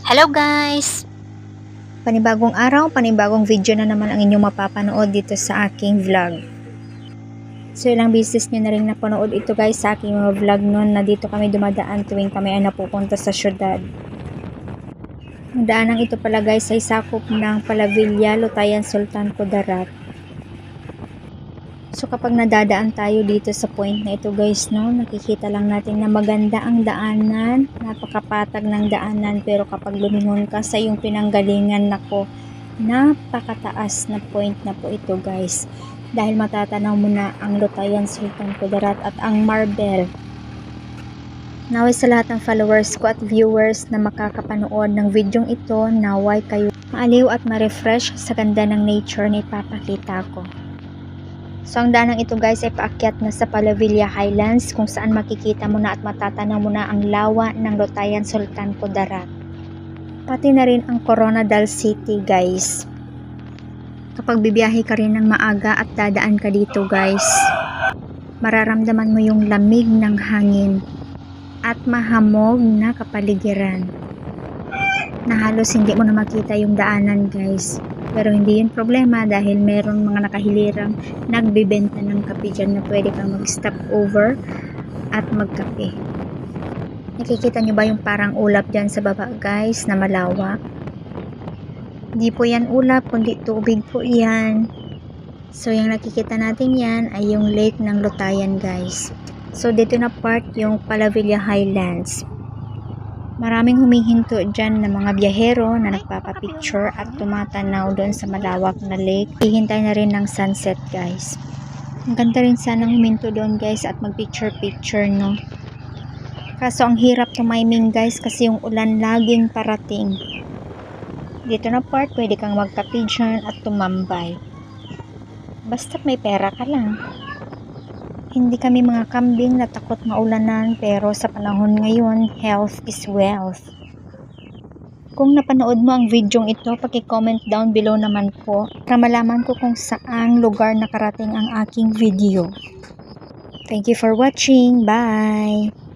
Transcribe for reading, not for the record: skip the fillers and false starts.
Hello guys! Panibagong araw, panibagong video na naman ang inyong mapapanood dito sa aking vlog. So ilang beses nyo na rin napanood ito guys sa aking mga vlog noon na dito kami dumadaan tuwing kami ay napupunta sa syudad. Ang daanang ito pala guys ay sakop ng Palavilla, Lutayan, Sultan Kudarat. So kapag nadadaan tayo dito sa point na ito guys, no, nakikita lang natin na maganda ang daanan, napakapatag ng daanan, pero kapag lumingon ka sa iyong pinanggalingan, nako, napakataas na point na po ito guys. Dahil matatanaw mo na ang Lutayan, Sultan Kudarat at ang Marbel. Naway sa lahat ng followers ko at viewers na makakapanood ng videong ito, naway kayo maaliw at ma-refresh sa ganda ng nature na ipapakita ko. So ang daanang ito guys ay paakyat na sa Palavilla Highlands kung saan makikita mo na at matatanaw mo na ang lawa ng Lutayan, Sultan Kudarat. Pati na rin ang Coronadal City guys. Kapag bibiyahe ka rin ng maaga at dadaan ka dito guys, mararamdaman mo yung lamig ng hangin at mahamog na kapaligiran na halos hindi mo na makita yung daanan guys. Pero hindi yun problema dahil meron mga nakahilirang nagbibenta ng kape dyan na pwede kang mag-stop over at magkape. Nakikita nyo ba yung parang ulap dyan sa baba guys na malawak? Hindi po yan ulap kundi tubig po yan. So yung nakikita natin yan ay yung lake ng Lutayan guys. So dito na part yung Palavilla Highlands. Maraming humihinto dyan ng mga biyahero na nagpapapicture at tumatanaw doon sa malawak na lake. Hihintay na rin ng sunset guys. Ang ganda rin sanang huminto doon guys at magpicture no. Kaso ang hirap tumiming guys kasi yung ulan laging parating. Dito na part pwede kang magkape dyan at tumambay. Basta't may pera ka lang. Hindi kami mga kambing na takot maulanan, pero sa panahon ngayon, health is wealth. Kung napanood mo ang videong ito, paki-comment down below naman po para malaman ko kung saang lugar nakarating ang aking video. Thank you for watching. Bye!